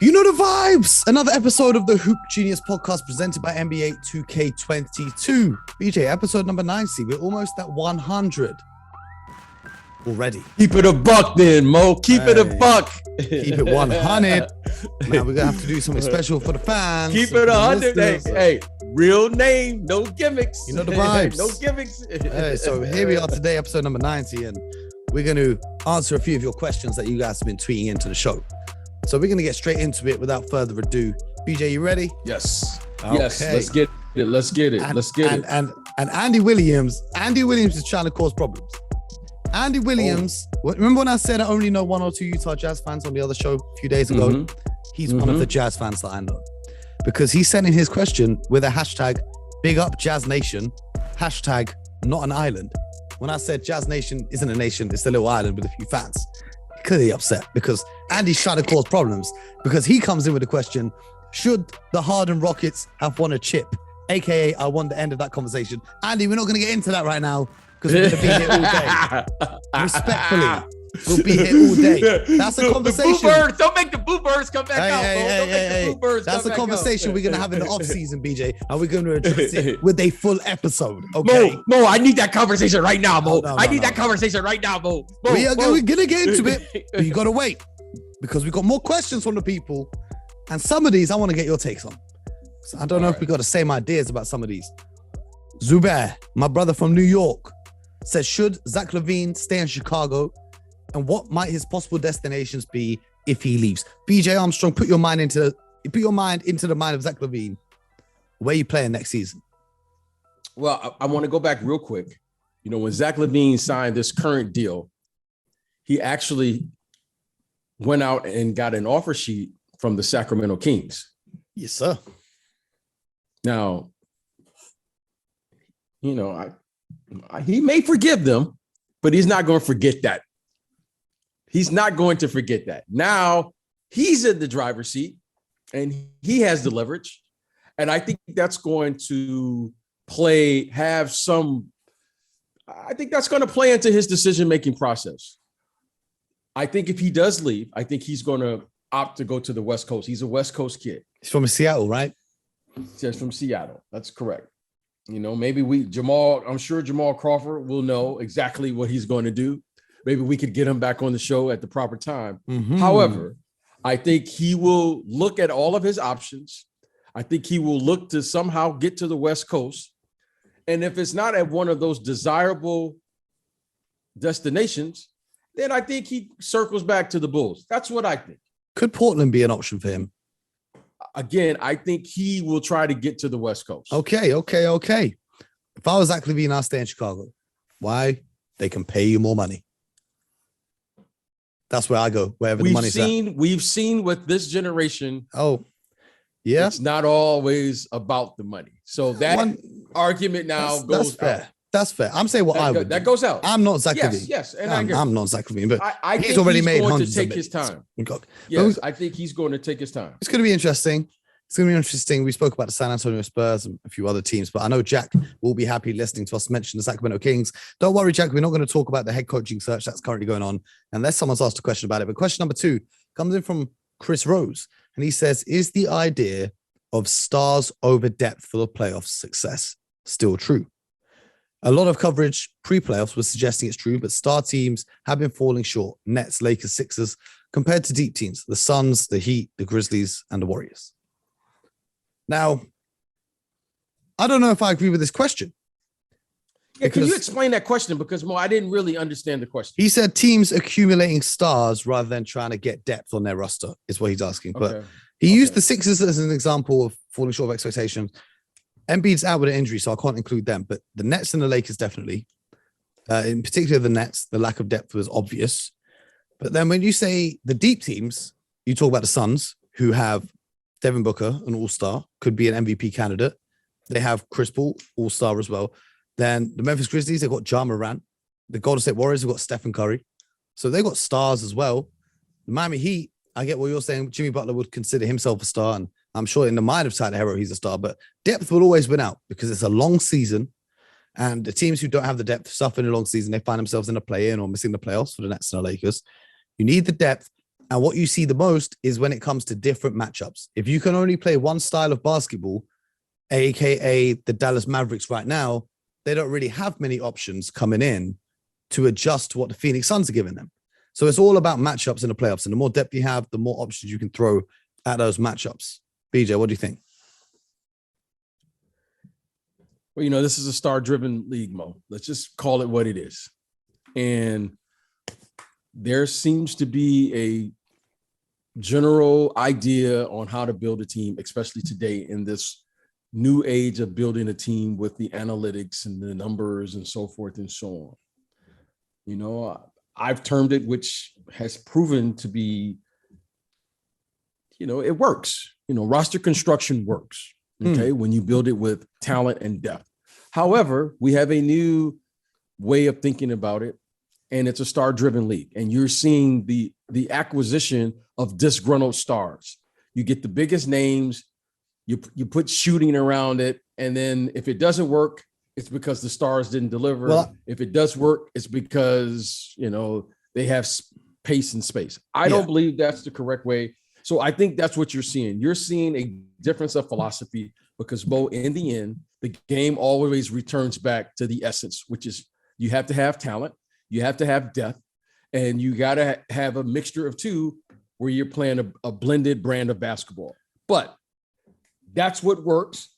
You know the vibes. Another episode of the Hoop Genius podcast presented by NBA 2K22. BJ, episode number 90. We're almost at 100 already. Keep it a buck then, Mo. Keep it a buck. Keep it 100. Now we're going to have to do something special for the fans. Keep it 100. Hey, real name, no gimmicks. You know the vibes. No gimmicks. Hey, so here we are today, episode number 90, and we're going to answer a few of your questions that you guys have been tweeting into the show. So we're going to get straight into it without further ado. BJ, you ready? Yes. Okay. Yes. Let's get it. And Andy Williams is trying to cause problems. Andy Williams, remember when I said I only know one or two Utah Jazz fans on the other show a few days ago? He's one of the Jazz fans that I know. Because he sent in his question with a hashtag, big up Jazz Nation, hashtag not an island. When I said Jazz Nation isn't a nation, it's a little island with a few fans. Clearly upset because Andy's trying to cause problems because he comes in with the question, should the Harden Rockets have won a chip? AKA, I want the end of that conversation. Andy, we're not going to get into that right now because we're going to be here all day. Respectfully, we'll be here all day. That's a conversation. Don't make the boo birds come back out. Hey. That's a conversation we're going to have in the off season, BJ. And we're going to address it with a full episode. Okay. Mo, I need that conversation right now, Mo. I need that conversation right now, Mo. We're going to get into it, but you got to wait because we've got more questions from the people. And some of these I want to get your takes on. So I don't know if we got the same ideas about some of these. Zubair, my brother from New York, says, should Zach LaVine stay in Chicago? And what might his possible destinations be if he leaves? BJ Armstrong, put your mind into the mind of Zach LaVine. Where are you playing next season? Well, I want to go back real quick. You know, when Zach LaVine signed this current deal, he actually went out and got an offer sheet from the Sacramento Kings. Yes, sir. Now, you know, he may forgive them, but he's not going to forget that. He's not going to forget that. Now he's in the driver's seat and he has the leverage. And I think that's going to play into his decision-making process. I think if he does leave, I think he's going to opt to go to the West Coast. He's a West Coast kid. He's from Seattle, right? He's from Seattle. That's correct. You know, maybe I'm sure Jamal Crawford will know exactly what he's going to do. Maybe we could get him back on the show at the proper time. However, I think he will look at all of his options. I think he will look to somehow get to the West Coast. And if it's not at one of those desirable destinations, then I think he circles back to the Bulls. That's what I think. Could Portland be an option for him? Again, I think he will try to get to the West Coast. Okay. If I was Zach LaVine, I'd stay in Chicago. Why? They can pay you more money. That's where I go, wherever the money's at. We've seen with this generation. Oh, yeah. It's not always about the money. So that argument now goes fair. out. That's fair. I'm saying I would. That goes out. I'm not Zach LaVine. Yes. And I'm not Zach LaVine, but I he's think already made going hundreds to take of his time. Yes, I think he's going to take his time. It's going to be interesting. We spoke about the San Antonio Spurs and a few other teams, but I know Jack will be happy listening to us mention the Sacramento Kings. Don't worry, Jack. We're not going to talk about the head coaching search that's currently going on unless someone's asked a question about it. But question number 2 comes in from Chris Rose, and he says, is the idea of stars over depth for the playoff success still true? A lot of coverage pre-playoffs was suggesting it's true, but star teams have been falling short. Nets, Lakers, Sixers, compared to deep teams, the Suns, the Heat, the Grizzlies, and the Warriors. Now, I don't know if I agree with this question. Yeah, can you explain that question? Because, Mo, I didn't really understand the question. He said teams accumulating stars rather than trying to get depth on their roster is what he's asking. But he used the Sixers as an example of falling short of expectations. Embiid's out with an injury, so I can't include them. But the Nets and the Lakers definitely. In particular, the Nets, the lack of depth was obvious. But then when you say the deep teams, you talk about the Suns, who have Devin Booker, an all-star, could be an MVP candidate. They have Chris Paul, all-star as well. Then the Memphis Grizzlies, they've got Ja Morant. The Golden State Warriors have got Stephen Curry. So they've got stars as well. The Miami Heat, I get what you're saying. Jimmy Butler would consider himself a star, and I'm sure in the mind of Tyler Herro, he's a star, but depth will always win out because it's a long season. And the teams who don't have the depth suffer in a long season. They find themselves in a play-in or missing the playoffs for the Nets and the Lakers. You need the depth. And what you see the most is when it comes to different matchups. If you can only play one style of basketball, aka the Dallas Mavericks right now, they don't really have many options coming in to adjust to what the Phoenix Suns are giving them. So it's all about matchups in the playoffs. And the more depth you have, the more options you can throw at those matchups. BJ, what do you think? Well, this is a star-driven league, Mo. Let's just call it what it is. And there seems to be a general idea on how to build a team, especially today in this new age of building a team with the analytics and the numbers and so forth and so on. I've termed it, which has proven to be, it works. Roster construction works, okay, when you build it with talent and depth. However, we have a new way of thinking about it, and it's a star-driven league. And you're seeing the acquisition of disgruntled stars. You get the biggest names, you put shooting around it, and then if it doesn't work, it's because the stars didn't deliver. Well, if it does work, it's because, they have pace and space. I don't believe that's the correct way. So I think that's what you're seeing. You're seeing a difference of philosophy because, Bo, in the end, the game always returns back to the essence, which is you have to have talent, you have to have depth, and you got to have a mixture of two where you're playing a blended brand of basketball. But that's what works.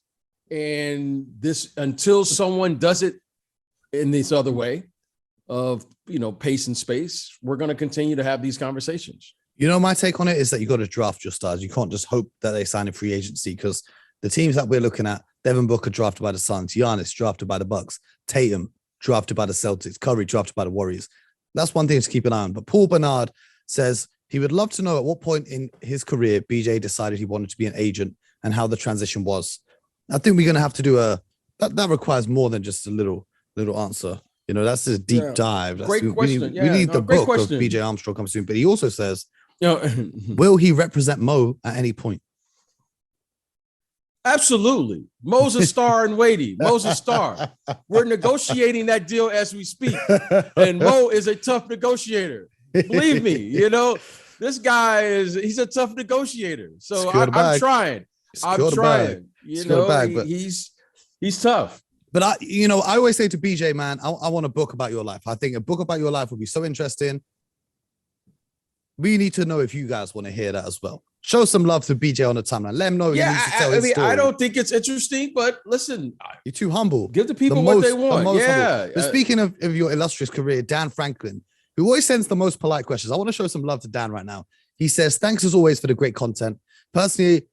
And this, until someone does it in this other way of, pace and space, we're going to continue to have these conversations. My take on it is that you got to draft your stars. You can't just hope that they sign in free agency because the teams that we're looking at, Devin Booker drafted by the Suns, Giannis drafted by the Bucks, Tatum drafted by the Celtics, Curry drafted by the Warriors. That's one thing to keep an eye on. But Paul Bernard says he would love to know at what point in his career BJ decided he wanted to be an agent and how the transition was. I think we're going to have to do that requires more than just a little answer. That's a deep dive. Great question. We need the book of BJ Armstrong coming soon. But he also says, will he represent Mo at any point? Absolutely. Mo's a star and weighty. Mo's a star. We're negotiating that deal as we speak. And Mo is a tough negotiator. Believe me, this guy he's a tough negotiator. So I'm trying. He's tough. But I always say to BJ, man, I want a book about your life. I think a book about your life would be so interesting. We need to know if you guys want to hear that as well. Show some love to BJ on the timeline. Let him know he needs to tell his story. I don't think it's interesting, but listen. You're too humble. Give the people what they want. But speaking of your illustrious career, Dan Franklin, who always sends the most polite questions. I want to show some love to Dan right now. He says, thanks as always for the great content. Personally,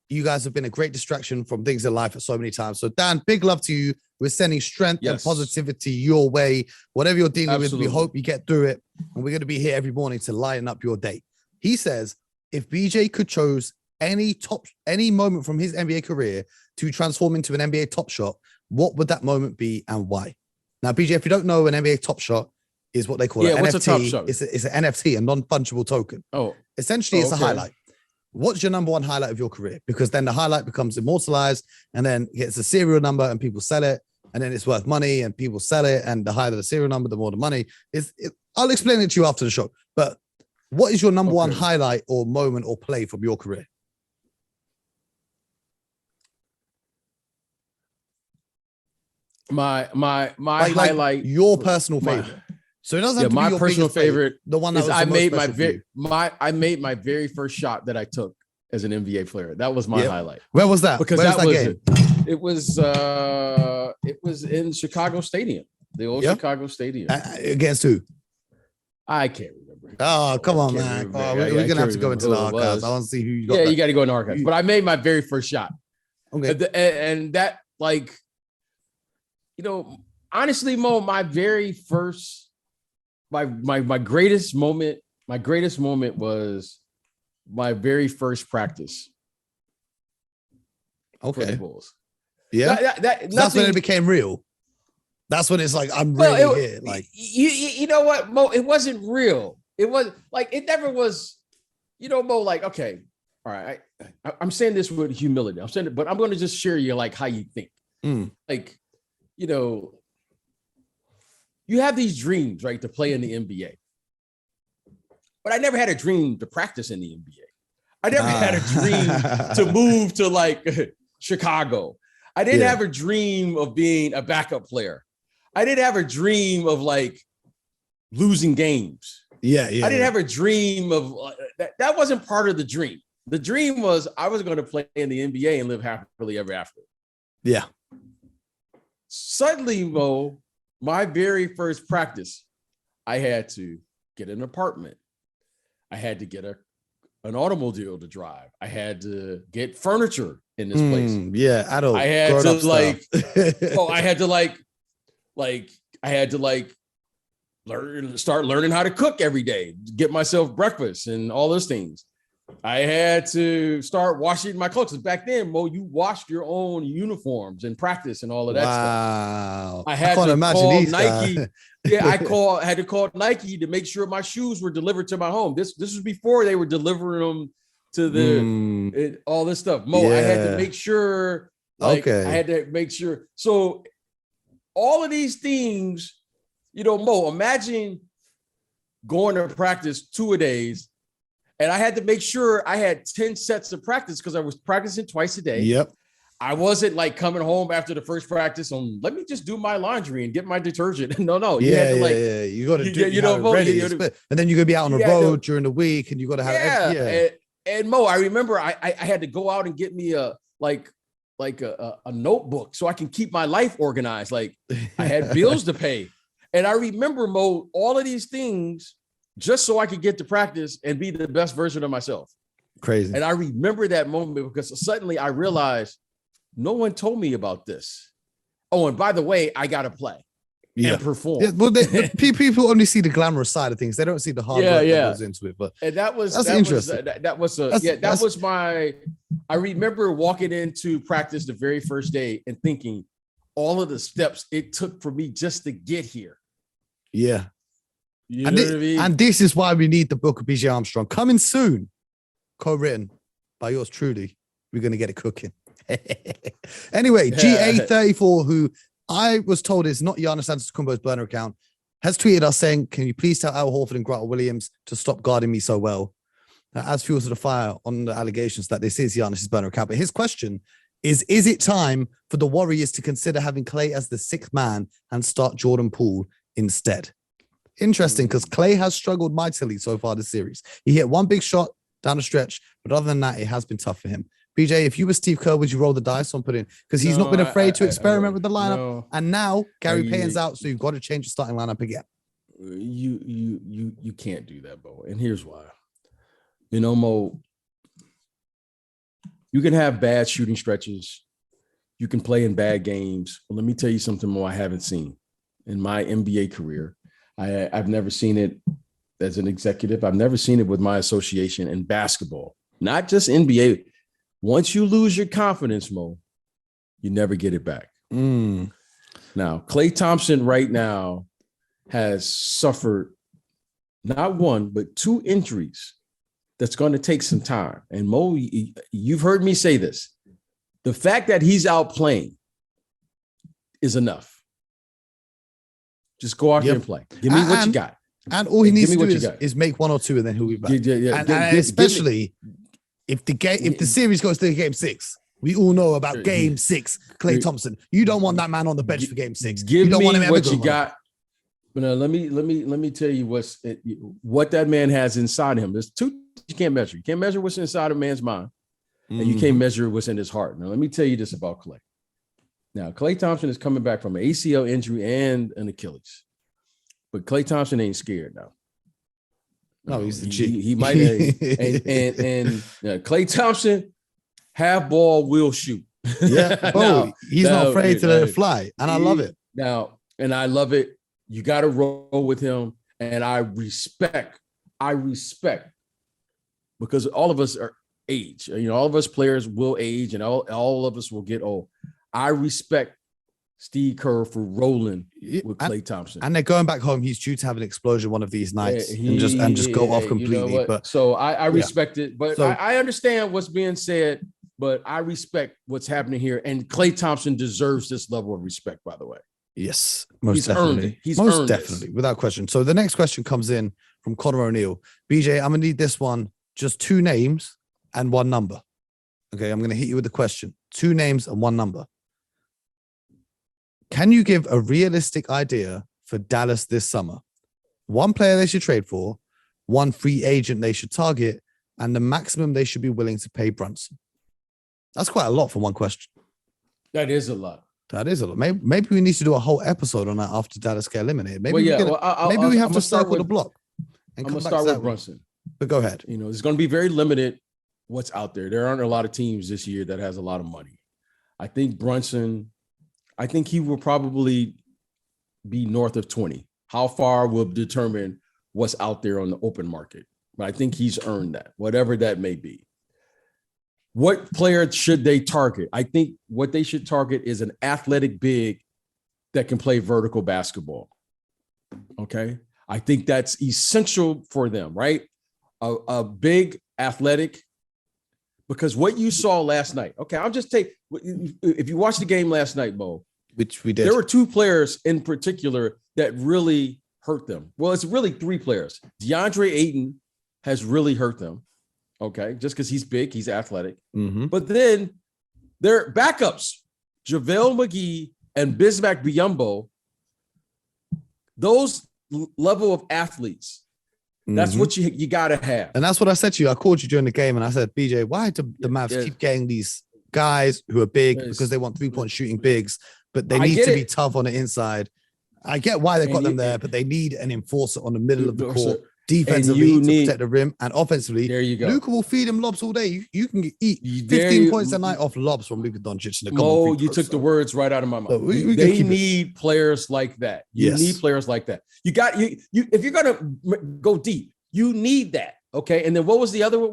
you guys have been a great distraction from things in life so many times. So Dan, big love to you. We're sending strength and positivity your way. Whatever you're dealing with, we hope you get through it. And we're going to be here every morning to lighten up your day. He says, if BJ could choose any moment from his NBA career to transform into an NBA top shot, what would that moment be and why? Now, BJ, if you don't know, an NBA top shot is what they call an what's NFT. A top shot? It's an NFT, a non-fungible token. Essentially, it's a highlight. What's your number one highlight of your career? Because then the highlight becomes immortalized and then gets a serial number and people sell it and then it's worth money and people sell it. And the higher the serial number, the more the money is. I'll explain it to you after the show. But what is your number one highlight or moment or play from your career? My highlight, your personal favorite. So it doesn't have to be my your personal favorite. The one that was I made my very first shot that I took as an NBA player. That was my highlight. Where was that? Because that game? It was in Chicago Stadium, the old Chicago Stadium. Against who? I can't remember. Oh, come on, man. We're gonna have to go into the archives. I want to see who you got. Yeah, you got to go in the archives. But I made my very first shot. Okay. And that, honestly, Mo, my very first. My greatest moment was my very first practice. Okay. For the Bulls. Yeah. That's when it became real. That's when it's like, I'm really here. Like, you know what, Mo, it wasn't real. It was it never was, Mo, okay, all right. I'm saying this with humility. I'm saying it, but I'm going to just share you how you think. You have these dreams, right, to play in the NBA. but I never had a dream to practice in the NBA. I never had a dream to move to like Chicago. I didn't have a dream of being a backup player. I didn't have a dream of like losing games. I didn't have a dream of that wasn't part of the dream. The dream was I was going to play in the NBA and live happily ever after. Yeah. Suddenly, Mo, my very first practice, I had to get an apartment. I had to get an automobile to drive. I had to get furniture in this place. Yeah, adult. I had to like, I had to start learning how to cook every day, get myself breakfast and all those things. I had to start washing my clothes. Back then, Mo, you washed your own uniforms in practice and all of that stuff. I had to call Nike. I had to call Nike to make sure my shoes were delivered to my home. This was before they were delivering them to all this stuff. Mo, I had to make sure. I had to make sure. So all of these things, Mo, imagine going to practice 2 a days. And I had to make sure I had 10 sets of practice because I was practicing twice a day. Yep. I wasn't like coming home after the first practice on, let me just do my laundry and get my detergent. No. You had to you got to do, ready. And then you're going to be out on the road during the week and you got to have, And Mo, I remember I had to go out and get me a notebook so I can keep my life organized. Like I had bills to pay. And I remember, Mo, all of these things just so I could get to practice and be the best version of myself. Crazy. And I remember that moment because suddenly I realized no one told me about this. Oh, and by the way, I got to play and perform. Yeah, well, people only see the glamorous side of things. They don't see the hard work that goes into it. But and that was interesting. I remember walking into practice the very first day and thinking all of the steps it took for me just to get here. Yeah. You know what I mean? And this is why we need the book of BJ Armstrong coming soon, co-written by yours truly. We're going to get it cooking. Anyway, GA34, who I was told is not Giannis Antetokounmpo's burner account, has tweeted us saying, "Can you please tell Al Horford and Grant Williams to stop guarding me so well?" That adds fuel to the fire on the allegations that this is Giannis's burner account. But his question is it time for the Warriors to consider having Klay as the sixth man and start Jordan Poole instead? Interesting, because Klay has struggled mightily so far this series. He hit one big shot down the stretch, but other than that, it has been tough for him. BJ, if you were Steve Kerr, would you roll the dice on putting? Because he's not been afraid to experiment with the lineup, and now Gary Payton's out, so you've got to change the starting lineup again. You can't do that, Bo, and here's why. Mo, you can have bad shooting stretches. You can play in bad games. Well, let me tell you something more I haven't seen in my NBA career. I've never seen it as an executive. I've never seen it with my association in basketball, not just NBA. Once you lose your confidence, Mo, you never get it back. Now, Klay Thompson right now has suffered not one, but 2 injuries that's going to take some time. And Mo, you've heard me say this. The fact that he's out playing is enough. Just go out there and play. Give me what you got. And all he needs to do is make 1 or 2 and then he'll be back. And especially if the series goes to game 6, we all know about game 6, Klay Thompson. You don't want that man on the bench for game 6. Give you don't me want him what you got. But let me tell you what that man has inside him. There's 2 you can't measure. You can't measure what's inside a man's mind, and you can't measure what's in his heart. Now, let me tell you this about Klay. Now, Klay Thompson is coming back from an ACL injury and an Achilles. But Klay Thompson ain't scared now. No, he's the G. He might and Klay Thompson, half ball will shoot. Yeah, he's not afraid to let it fly. And I love it. And I love it. You got to roll with him. And I respect, because all of us are age. All of us players will age and all of us will get old. I respect Steve Kerr for rolling with Klay Thompson. And they're going back home. He's due to have an explosion one of these nights and just go off completely. But so I respect it. But I understand what's being said, but I respect what's happening here. And Klay Thompson deserves this level of respect, by the way. Yes, most definitely. He's most definitely, without question. So the next question comes in from Connor O'Neill. BJ, I'm going to need this one. Just 2 names and 1 number. Okay, I'm going to hit you with the question. 2 names and 1 number. Can you give a realistic idea for Dallas this summer? 1 player they should trade for, 1 free agent they should target, and the maximum they should be willing to pay Brunson. That's quite a lot for 1 question. That is a lot. That is a lot. Maybe we need to do a whole episode on that after Dallas get eliminated. Maybe we have to circle the block. I'm going to start with Brunson. But go ahead. You know, it's going to be very limited what's out there. There aren't a lot of teams this year that has a lot of money. I think Brunson, he will probably be north of 20. How far will determine what's out there on the open market. But I think he's earned that, whatever that may be. What player should they target? I think what they should target is an athletic big that can play vertical basketball. Okay. I think that's essential for them, right? A big athletic, because what you saw last night, okay, I'll just take, if you watched the game last night, Mo, which we did, there were 2 players in particular that really hurt them. Well, it's really 3 players. DeAndre Ayton has really hurt them. Okay, just because he's big, he's athletic. Mm-hmm. But then their backups, JaVale McGee and Bismack Biyombo, those level of athletes, that's what you got to have. And that's what I said to you. I called you during the game and I said, BJ, why do the Mavs keep getting these guys who are big because they want 3-point shooting bigs, but they need to be tough on the inside? I get why they got them there, but they need an enforcer on the middle of the court. Defensively to protect the rim, and offensively, there you go. Luka will feed him lobs all day. You can eat 15 points a night off lobs from Luka Doncic. Mo, you took the words right out of my mouth. So they need players like that. You need players like that. You got you. If you're gonna go deep, you need that. Okay. And then what was the other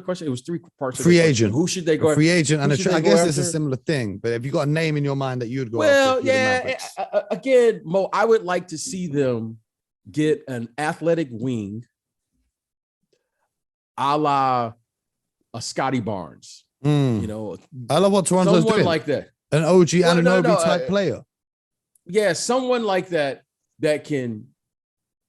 question? It was 3 parts. Free agent. Who should they go? Free agent, and I guess it's a similar thing. But if you got a name in your mind that you would go? Well, yeah. Again, Mo, I would like to see them get an athletic wing a la a Scotty Barnes. You know, I love what Toronto's doing. Like that. An OG Anunoby type player. Yeah, someone like that can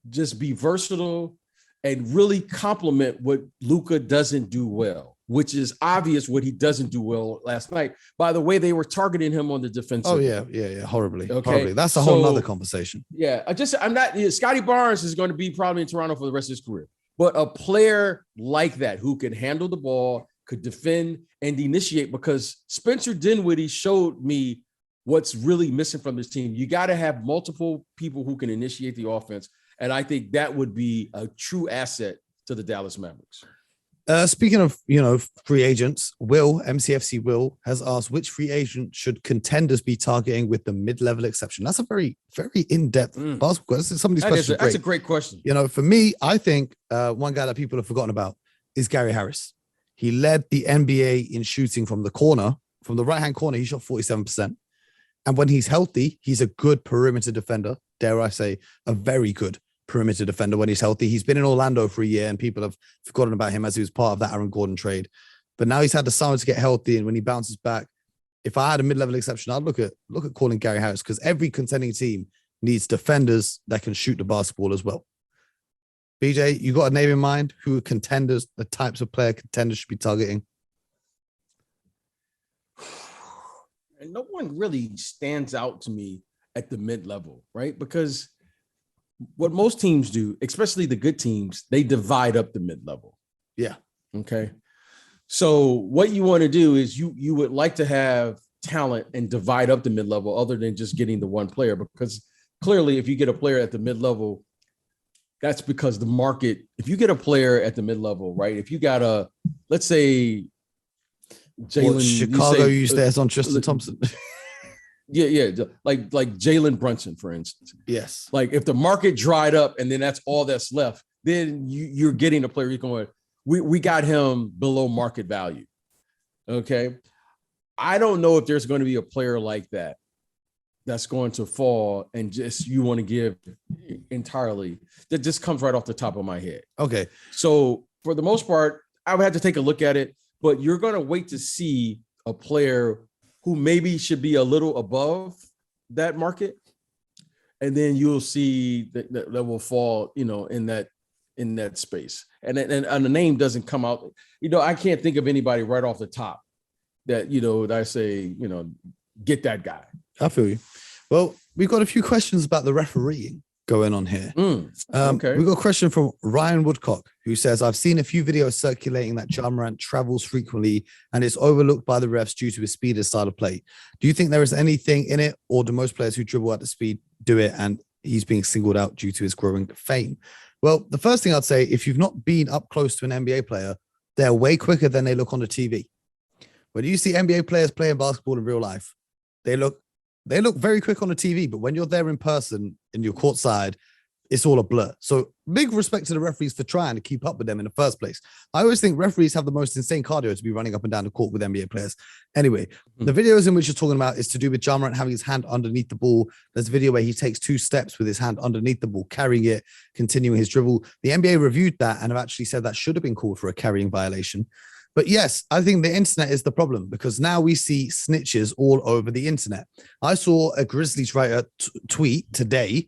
just be versatile and really complement what Luka doesn't do well, which is obvious what he doesn't do well last night. By the way, they were targeting him on the defensive. Oh, yeah. Horribly. Okay. Horribly. That's a whole nother conversation. Yeah. Scotty Barnes is going to be probably in Toronto for the rest of his career. But a player like that who can handle the ball, could defend and initiate, because Spencer Dinwiddie showed me what's really missing from this team. You got to have multiple people who can initiate the offense. And I think that would be a true asset to the Dallas Mavericks. Speaking of, free agents, MCFC Will has asked, which free agent should contenders be targeting with the mid-level exception? That's a very, very in-depth basketball question. Some of these questions that's a great question. For me, I think one guy that people have forgotten about is Gary Harris. He led the NBA in shooting from the corner, from the right-hand corner. He shot 47%. And when he's healthy, he's a good perimeter defender. Dare I say, a very good perimeter defender when he's healthy. He's been in Orlando for a year and people have forgotten about him as he was part of that Aaron Gordon trade. But now he's had the summer to get healthy, and when he bounces back, if I had a mid-level exception, I'd look at calling Gary Harris, because every contending team needs defenders that can shoot the basketball as well. BJ, you got a name in mind? Who are contenders, the types of player contenders should be targeting? And no one really stands out to me at the mid-level, right? Because what most teams do, especially the good teams, they divide up the mid-level. Yeah. Okay. So what you want to do is you would like to have talent and divide up the mid-level, other than just getting the one player, because clearly if you get a player at the mid-level, that's because the market, if you get a player at the mid-level, right? If you got let's say Jalen, Chicago used theirs on Tristan Thompson. Yeah. Like Jalen Brunson, for instance. Yes. Like if the market dried up and then that's all that's left, then you're getting a player you're going, we got him below market value. Okay. I don't know if there's going to be a player like that that's going to fall and just you want to give entirely. That just comes right off the top of my head. Okay. So for the most part, I would have to take a look at it, but you're going to wait to see a player who maybe should be a little above that market. and then you'll see that will fall, in that space. And the name doesn't come out. I can't think of anybody right off the top that, that I say, get that guy. I feel you. Well, we've got a few questions about the refereeing going on here. Okay. We've got a question from Ryan Woodcock, who says, I've seen a few videos circulating that Ja Morant travels frequently and is overlooked by the refs due to his speed and style of play. Do you think there is anything in it, or do most players who dribble at the speed do it and he's being singled out due to his growing fame? Well, the first thing I'd say, if you've not been up close to an NBA player, they're way quicker than they look on the TV. When you see NBA players playing basketball in real life, they look very quick on the TV, but when you're there in person and you're courtside, it's all a blur. So big respect to the referees for trying to keep up with them in the first place. I always think referees have the most insane cardio to be running up and down the court with NBA players. Anyway, the videos in which you're talking about is to do with Ja Morant having his hand underneath the ball. There's a video where he takes 2 steps with his hand underneath the ball, carrying it, continuing his dribble. The NBA reviewed that and have actually said that should have been called for a carrying violation. But yes, I think the internet is the problem, because now we see snitches all over the internet. I saw a Grizzlies writer tweet today.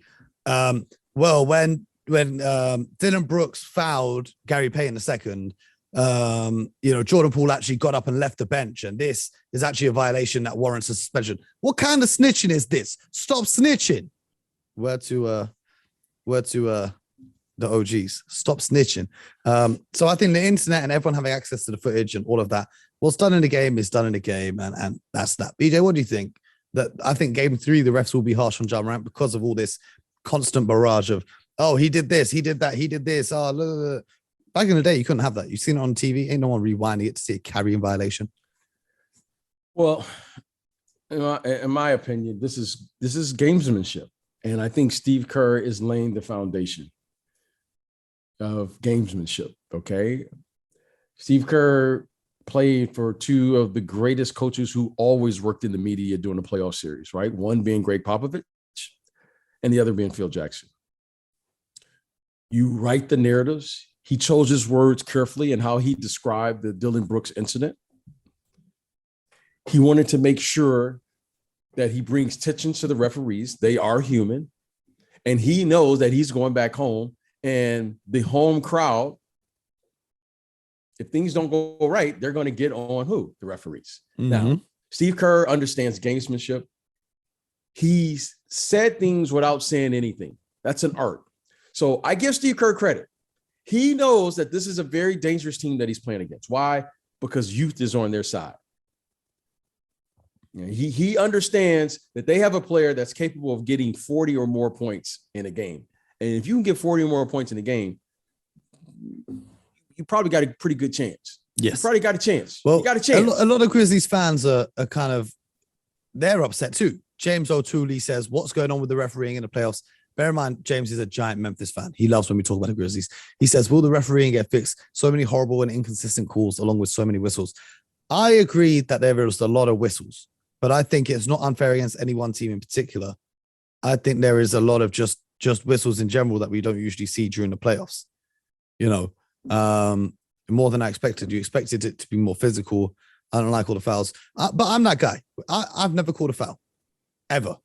When Dylan Brooks fouled Gary Payton II, Jordan Poole actually got up and left the bench, and this is actually a violation that warrants a suspension. What kind of snitching is this? Stop snitching. Word to the OGs. Stop snitching. So I think the internet and everyone having access to the footage and all of that, what's done in the game is done in the game, and that's that. BJ, what do you think? That I think game 3, the refs will be harsh on Ja Morant because of all this constant barrage of, oh, he did this, he did that, he did this. Oh, blah, blah, blah. Back in the day, you couldn't have that. You've seen it on TV. Ain't no one rewinding it to see a carrying violation. Well, in my opinion, this is gamesmanship, and I think Steve Kerr is laying the foundation of gamesmanship. Okay, Steve Kerr played for 2 of the greatest coaches who always worked in the media during the playoff series, right? One being Greg Popovich, and the other being Phil Jackson. You write the narratives. He chose his words carefully in how he described the Dylan Brooks incident. He wanted to make sure that he brings attention to the referees. They are human. And he knows that he's going back home, and the home crowd, if things don't go right, they're going to get on who? The referees. Mm-hmm. Now, Steve Kerr understands gamesmanship. He's said things without saying anything. That's an art. So I give Steve Kerr credit. He knows that this is a very dangerous team that he's playing against. Why? Because youth is on their side. He understands that they have a player that's capable of getting 40 or more points in a game. And if you can get 40 or more points in a game, you probably got a pretty good chance. Yes. You probably got a chance. Well, you got a chance. A lot of Grizzlies fans are kind of, they're upset too. James O'Toole says, what's going on with the refereeing in the playoffs? Bear in mind, James is a giant Memphis fan. He loves when we talk about the Grizzlies. He says, will the refereeing get fixed? So many horrible and inconsistent calls along with so many whistles. I agree that there is a lot of whistles, but I think it's not unfair against any one team in particular. I think there is a lot of just whistles in general that we don't usually see during the playoffs. More than I expected. You expected it to be more physical. I don't like all the fouls, but I'm that guy. I've never called a foul, ever.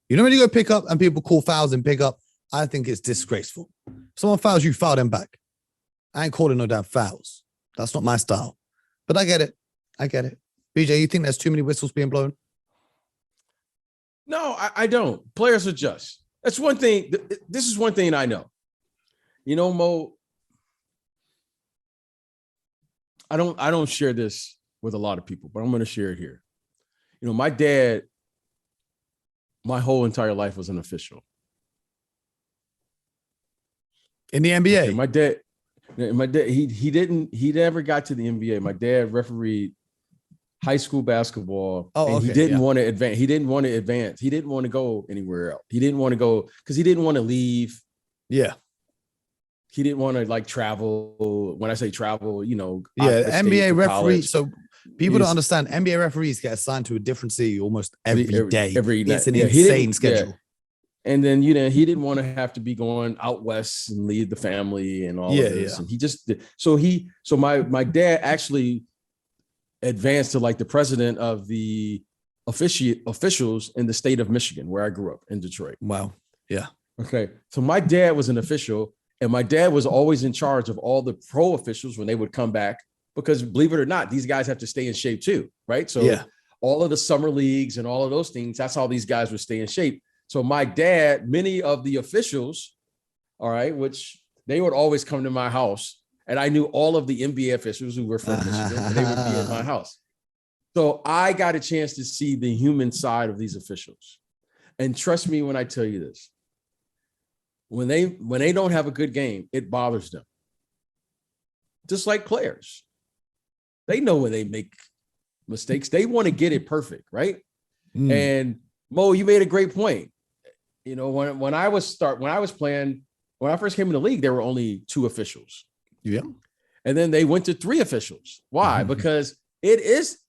When you go pick up and people call fouls and pick up, I think it's disgraceful. If someone fouls you, foul them back. I ain't calling no damn fouls. That's not my style. But I get it. BJ, you think there's too many whistles being blown? No, I don't. Players adjust. That's one thing. This is one thing I know. Mo, I don't share this with a lot of people, but I'm going to share it here. My dad, my whole entire life was an official. In the NBA? Okay, my dad, he never got to the NBA. My dad refereed high school basketball. And he didn't want to advance. He didn't want to advance. He didn't want to go anywhere else. He didn't want to go because he didn't want to leave. Yeah. He didn't want to travel. When I say travel, NBA referees. So people don't understand. NBA referees get assigned to a different city almost every day. It's an insane schedule. Yeah. And then, he didn't want to have to be going out west and leave the family and all of this. Yeah. And he just, so my dad actually advanced to the president of the officials in the state of Michigan, where I grew up in Detroit. Wow. Yeah. Okay. So my dad was an official, and my dad was always in charge of all the pro officials when they would come back, because believe it or not, these guys have to stay in shape too, right? So all of the summer leagues and all of those things, that's how these guys would stay in shape. So my dad, many of the officials, all right, which they would always come to my house, and I knew all of the NBA officials who were from Michigan, and they would be at my house. So I got a chance to see the human side of these officials. And trust me when I tell you this, when they don't have a good game, it bothers them. Just like players. They know when they make mistakes. They want to get it perfect, right? And Mo, you made a great point. You know, when I first came in the league, there were only 2 officials. Yeah. And then they went to 3 officials. Why? Because it is,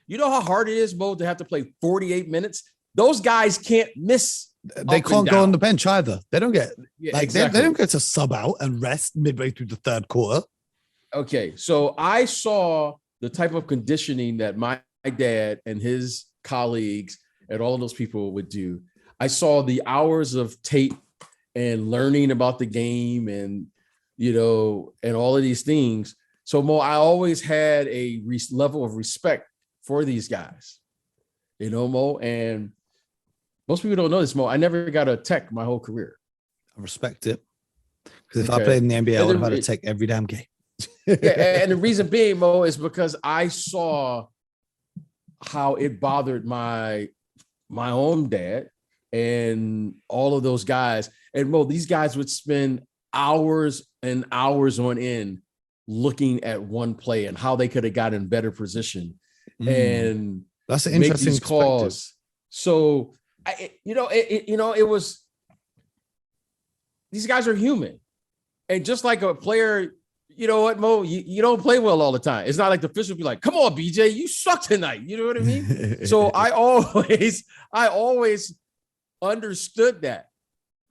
you know how hard it is, Mo, to have to play 48 minutes? Those guys can't miss. They can't go on the bench either. They don't get exactly. they don't get to sub out and rest midway through the third quarter. Okay. So I saw the type of conditioning that my dad and his colleagues and all of those people would do. I saw the hours of tape and learning about the game and, you know, and all of these things. So Mo, I always had a level of respect for these guys, you know, Mo, and most people don't know this, Mo. I never got a tech my whole career. I respect it. Because if I played in the NBA, I would have had a tech every damn game. And the reason being, Mo, is because I saw how it bothered my own dad and all of those guys. And Mo, these guys would spend hours and hours on end looking at one play and how they could have gotten in better position. And that's an interesting calls. So it was, these guys are human. And just like a player, you know what, Mo, you don't play well all the time. It's not like the official be like, come on, BJ, you suck tonight. You know what I mean? So I always understood that.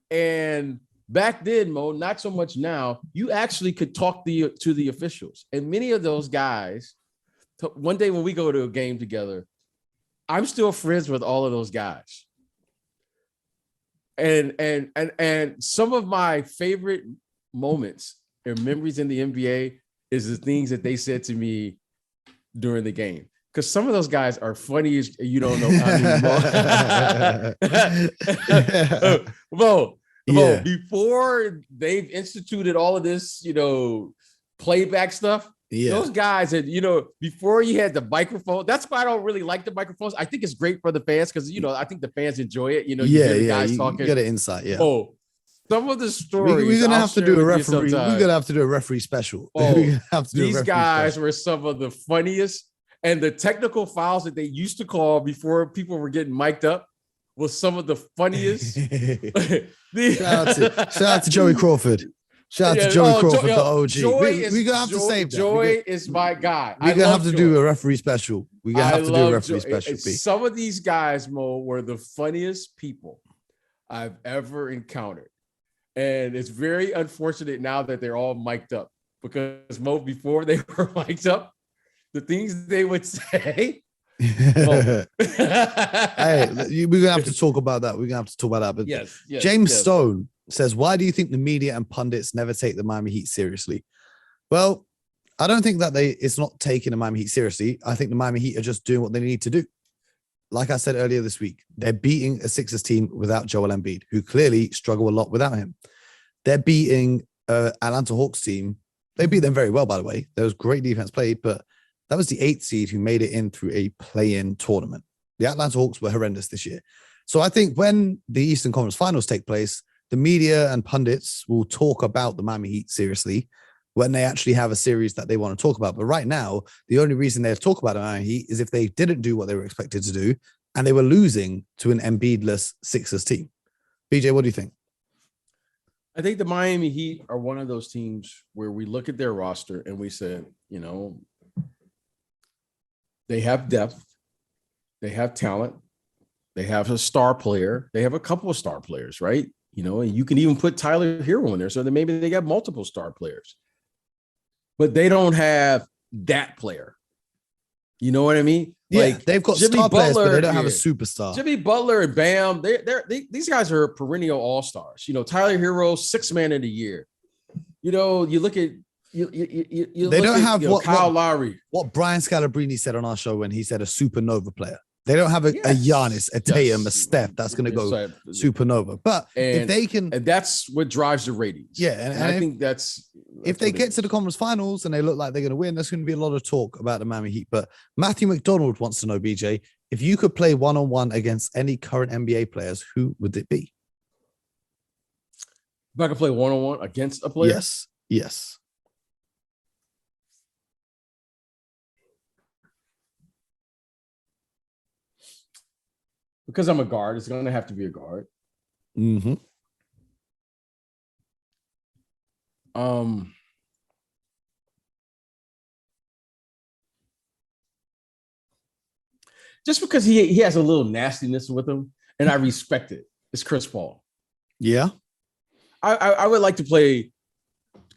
And back then, Mo, not so much now, you actually could talk to the officials. And many of those guys, one day when we go to a game together, I'm still friends with all of those guys. And some of my favorite moments and memories in the NBA is the things that they said to me during the game. Because some of those guys are funny as you don't know. Mo, before they've instituted all of this, you know, playback stuff, those guys had, you know, before you had the microphone. That's why I don't really like the microphones. I think it's great for the fans because, you know, I think the fans enjoy it. You know, you hear the guys talking. You get an insight, Oh, some of the stories. We're gonna have to do a referee. We're gonna have to do a referee special. These guys were some of the funniest, and the technical fouls that they used to call before people were getting mic'd up was some of the funniest. Shout out to Joey Crawford. Shout out to Joey Crawford, the OG. We're gonna have to save that. Joey is my guy. We're gonna have to do a referee special. We're gonna have to do a referee special. Some of these guys, Mo, were the funniest people I've ever encountered. And it's very unfortunate now that they're all mic'd up because Mo, before they were mic'd up, the things they would say. Hey, we're gonna have to talk about that. We're gonna have to talk about that. But yes, James Stone says, why do you think the media and pundits never take the Miami Heat seriously? Well, I don't think that it's not taking the Miami Heat seriously. I think the Miami Heat are just doing what they need to do. Like I said earlier this week, they're beating a Sixers team without Joel Embiid, who clearly struggle a lot without him. They're beating Atlanta Hawks team. They beat them very well, by the way. There was great defense played, but that was the 8th seed who made it in through a play-in tournament. The Atlanta Hawks were horrendous this year. So I think when the Eastern Conference Finals take place, the media and pundits will talk about the Miami Heat seriously when they actually have a series that they want to talk about. But right now, the only reason they talk about the Miami Heat is if they didn't do what they were expected to do and they were losing to an Embiid-less Sixers team. BJ, what do you think? I think the Miami Heat are one of those teams where we look at their roster and we said, you know, they have depth, they have talent, they have a star player, they have a couple of star players, right? You know, and you can even put Tyler Hero in there, so that maybe they got multiple star players. But they don't have that player. You know what I mean? Yeah, like they've got Jimmy star players, Butler, but they don't have a superstar. Jimmy Butler and Bam, these guys are perennial all-stars. Tyler Hero, 6th man of the year. You look at they don't have Kyle Lowry. What Brian Scalabrine said on our show when he said a supernova player. They don't have a Giannis, a Tatum, a Steph that's going to go supernova. But if they can, and that's what drives the ratings. Yeah, and I think that's if they get to the conference finals and they look like they're going to win, there's going to be a lot of talk about the Miami Heat. But Matthew McDonald wants to know, BJ, if you could play one-on-one against any current NBA players, who would it be? If I could play one-on-one against a player? Yes. Because I'm a guard, it's going to have to be a guard. Mm-hmm. Just because he has a little nastiness with him, and I respect it. It's Chris Paul. Yeah. I would like to play.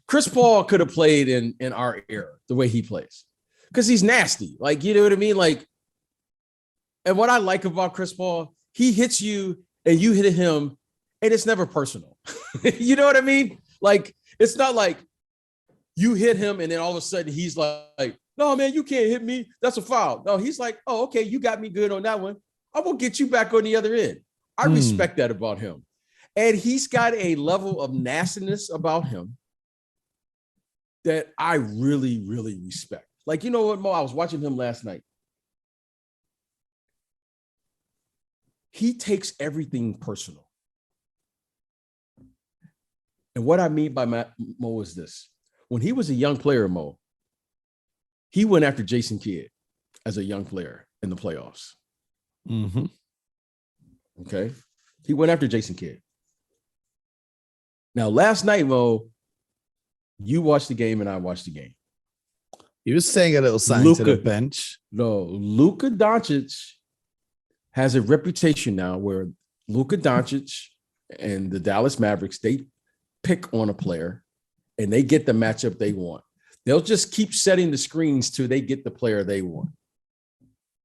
Chris Paul could have played in our era the way he plays, because he's nasty. Like, you know what I mean? Like, and what I like about Chris Paul, he hits you and you hit him, and it's never personal. You know what I mean? Like, it's not like you hit him and then all of a sudden he's like, no, man, you can't hit me. That's a foul. No, he's like, oh, okay, you got me good on that one. I'm going to get you back on the other end. I respect that about him. And he's got a level of nastiness about him that I really, really respect. Like, you know what, Mo? I was watching him last night. He takes everything personal. And what I mean by Mo is this. When he was a young player, Mo, he went after Jason Kidd as a young player in the playoffs. Mm-hmm. Okay? He went after Jason Kidd. Now, last night, Mo, you watched the game and I watched the game. He was saying a little something to the bench. No, Luka Doncic has a reputation now where Luka Doncic and the Dallas Mavericks, they pick on a player and they get the matchup they want. They'll just keep setting the screens till they get the player they want.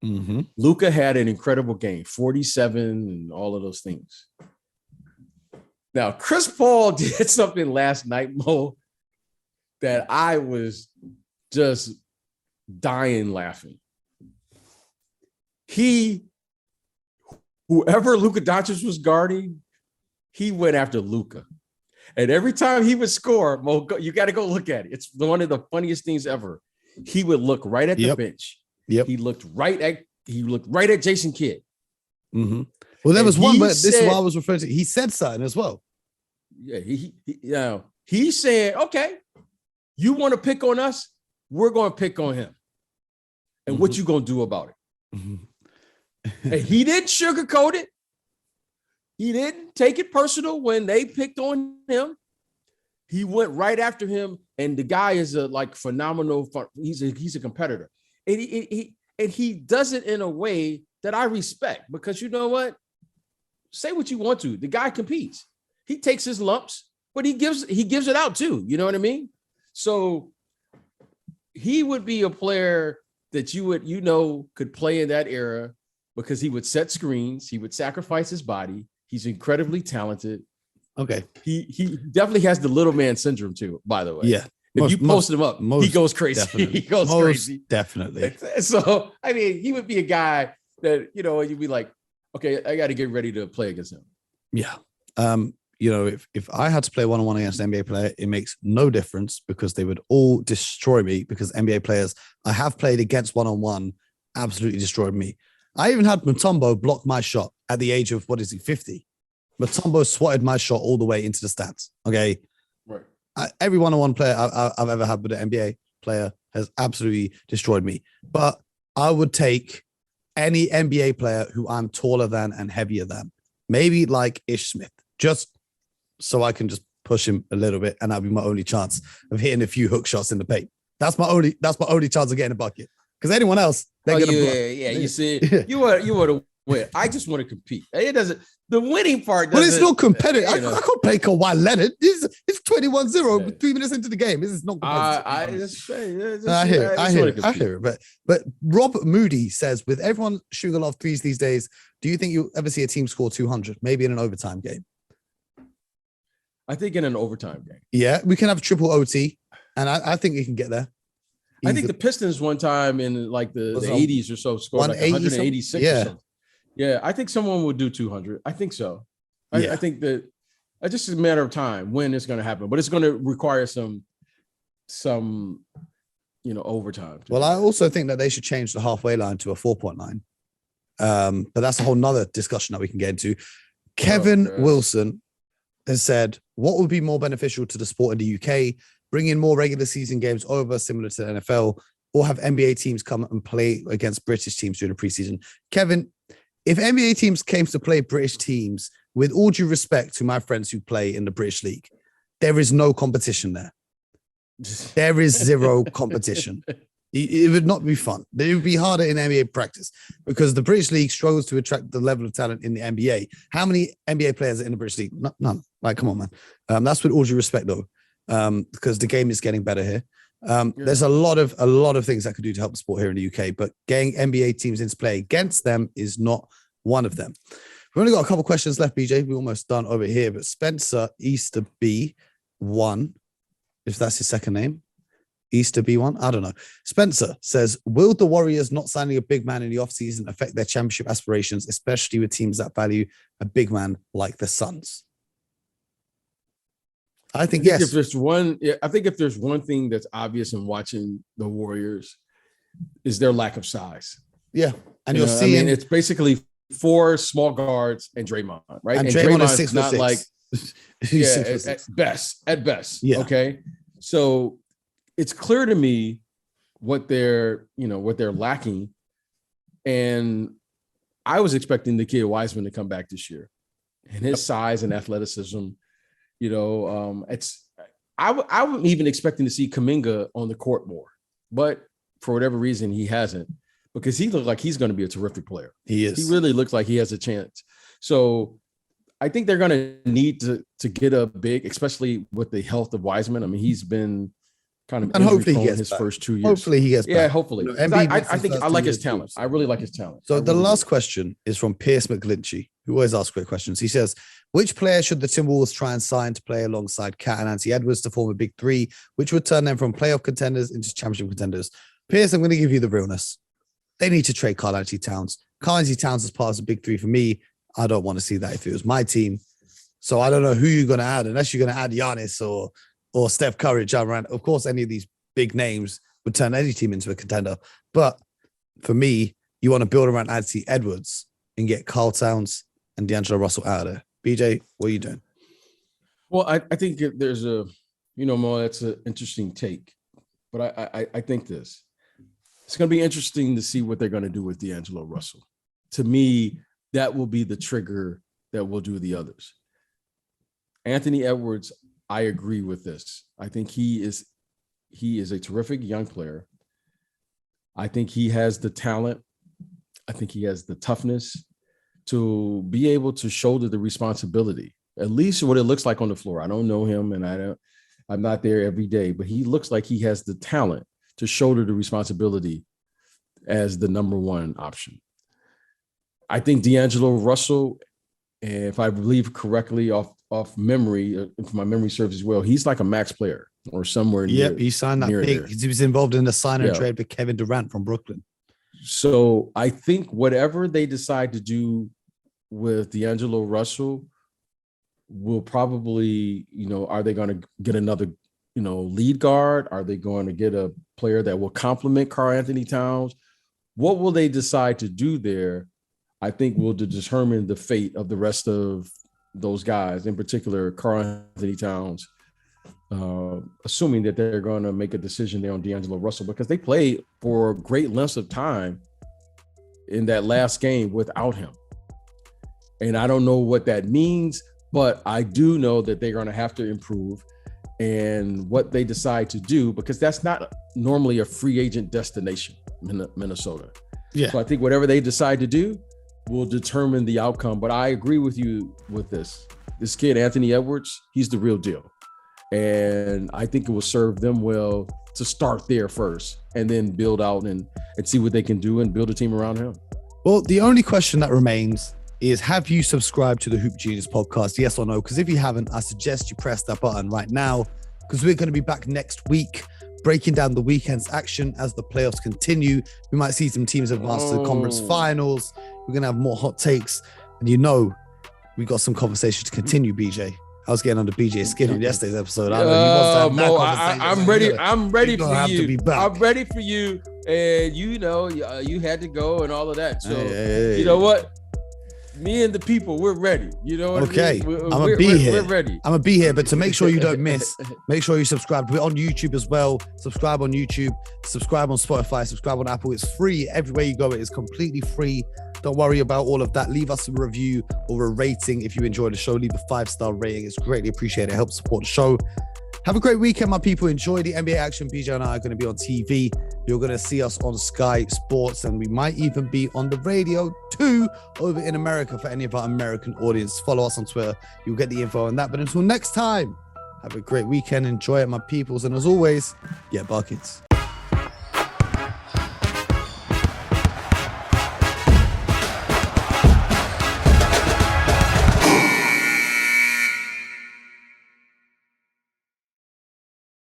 Mm-hmm. Luka had an incredible game, 47 and all of those things. Now, Chris Paul did something last night, Mo, that I was just dying laughing. Whoever Luka Doncic was guarding, he went after Luka. And every time he would score, Mo, you got to go look at it. It's one of the funniest things ever. He would look right at the bench. Yep. He looked right at Jason Kidd. Mm-hmm. Well, there was one, but this is what I was referring to. He said something as well. Yeah, he said, okay, you want to pick on us? We're going to pick on him. And what you going to do about it? Mm-hmm. And he didn't sugarcoat it. He didn't take it personal when they picked on him. He went right after him, and the guy is a phenomenal. He's a competitor, and he does it in a way that I respect, because you know what? Say what you want to. The guy competes. He takes his lumps, but he gives it out too. You know what I mean? So he would be a player that could play in that era, because he would set screens. He would sacrifice his body. He's incredibly talented. Okay. He definitely has the little man syndrome too, by the way. Yeah. If you post him up, he goes crazy. Definitely. He goes crazy. Definitely. So, I mean, he would be a guy that, you'd be like, okay, I got to get ready to play against him. Yeah. If I had to play one-on-one against an NBA player, it makes no difference, because they would all destroy me, because NBA players I have played against one-on-one absolutely destroyed me. I even had Mutombo block my shot at the age of, 50? Mutombo swatted my shot all the way into the stands. Okay. Right. Every one-on-one player I've ever had with an NBA player has absolutely destroyed me. But I would take any NBA player who I'm taller than and heavier than. Maybe like Ish Smith, just so I can just push him a little bit, and that'll be my only chance of hitting a few hook shots in the paint. That's my only chance of getting a bucket. Because anyone else, they're gonna. You see, you want to win. I just want to compete. It doesn't. The winning part. Well, it's not competitive. I know. can't play Kawhi Leonard. It's 21-0, 3 minutes into the game. This is not competitive. I hear it. But Rob Moody says, with everyone shooting a lot of threes these days, do you think you'll ever see a team score 200? Maybe in an overtime game. I think in an overtime game. Yeah, we can have triple OT, and I think we can get there. I think the Pistons one time in like the 80s or so scored like 186 or something. Yeah, I think someone would do 200. I think so. I think that it's just a matter of time when it's going to happen, but it's going to require some overtime. Well, I also think that they should change the halfway line to a 4.9. But that's a whole nother discussion that we can get into. Kevin Wilson has said, what would be more beneficial to the sport in the UK? Bring in more regular season games over, similar to the NFL, or have NBA teams come and play against British teams during the preseason? Kevin, if NBA teams came to play British teams, with all due respect to my friends who play in the British League, there is no competition there. There is zero competition. It would not be fun. It would be harder in NBA practice because the British League struggles to attract the level of talent in the NBA. How many NBA players are in the British League? None. Like, come on, man. That's with all due respect, though, because the game is getting better here. There's a lot of things that could do to help the sport here in the UK, but getting NBA teams into play against them is not one of them. We've only got a couple of questions left, BJ. We're almost done over here, but Spencer Easter B1, if that's his second name, Easter B1, I don't know. Spencer says, will the Warriors not signing a big man in the offseason affect their championship aspirations, especially with teams that value a big man like the Suns? I think yes. If there's one thing that's obvious in watching the Warriors is their lack of size. Yeah. And you're seeing it's basically 4 small guards and Draymond, right? And Draymond is 6'6". Not like at best. Yeah. Okay. So it's clear to me what they're lacking. And I was expecting the kid Wiseman to come back this year and his size and athleticism. I wasn't even expecting to see Kuminga on the court more, but for whatever reason, he hasn't, because he looked like he's going to be a terrific player. He is. He really looks like he has a chance. So I think they're going to need to get a big, especially with the health of Wiseman. I mean, he's been kind of, and hopefully he gets his back. first 2 years. Hopefully he gets back. Yeah, hopefully. I think I like his talent. I really like his talent. So the last question is from Pierce McGlinchey, who always asks great questions. He says, which player should the Timberwolves try and sign to play alongside Cat and Anthony Edwards to form a big three, which would turn them from playoff contenders into championship contenders? Pierce, I'm going to give you the realness. They need to trade Karl Anthony Towns. Karl Anthony Towns is part of the big three for me. I don't want to see that if it was my team. So I don't know who you're going to add, unless you're going to add Giannis or Steph Curry, Ja Morant. Of course, any of these big names would turn any team into a contender. But for me, you want to build around Anthony Edwards and get Karl Towns and D'Angelo Russell out of there. BJ, what are you doing? Well, I think there's Mo, that's an interesting take. But I think it's going to be interesting to see what they're going to do with D'Angelo Russell. To me, that will be the trigger that will do the others. Anthony Edwards, I agree with this. I think he is a terrific young player. I think he has the talent. I think he has the toughness to be able to shoulder the responsibility, at least what it looks like on the floor. I don't know him, and I'm not there every day, but he looks like he has the talent to shoulder the responsibility as the number one option. I think D'Angelo Russell, if I believe correctly off memory, if my memory serves as well, he's like a max player or somewhere near. Yep, he signed that big. He was involved in the sign and trade with Kevin Durant from Brooklyn. So I think whatever they decide to do with D'Angelo Russell will probably, are they going to get another, lead guard? Are they going to get a player that will complement Karl Anthony Towns? What will they decide to do there? I think will determine the fate of the rest of those guys, in particular, Karl Anthony Towns, assuming that they're going to make a decision there on D'Angelo Russell, because they played for great lengths of time in that last game without him. And I don't know what that means, but I do know that they're going to have to improve and what they decide to do, because that's not normally a free agent destination, Minnesota. Yeah. So I think whatever they decide to do, will determine the outcome. But I agree with you with this. This kid, Anthony Edwards, he's the real deal. And I think it will serve them well to start there first and then build out and see what they can do and build a team around him. Well, the only question that remains is, have you subscribed to the Hoop Genius podcast? Yes or no? Because if you haven't, I suggest you press that button right now, because we're going to be back next week breaking down the weekend's action as the playoffs continue. We might see some teams advance to the conference finals. We're going to have more hot takes. And we got some conversation to continue, BJ. I was getting under BJ's skin on yesterday's episode. I'm ready. I'm ready for you. I'm ready for you. And you had to go and all of that. So you know what? Me and the people, we're ready. You know what I mean? I'm gonna be here. We're ready. I'm gonna be here, but to make sure you don't miss, make sure you subscribe. We're on YouTube as well. Subscribe on YouTube, subscribe on Spotify, subscribe on Apple. It's free everywhere you go. It is completely free. Don't worry about all of that. Leave us a review or a rating if you enjoy the show. Leave a 5-star rating. It's greatly appreciated. It helps support the show. Have a great weekend, my people. Enjoy the NBA action. BJ and I are going to be on TV. You're going to see us on Sky Sports, and we might even be on the radio too over in America for any of our American audience. Follow us on Twitter. You'll get the info on that. But until next time, have a great weekend. Enjoy it, my peoples. And as always, get buckets.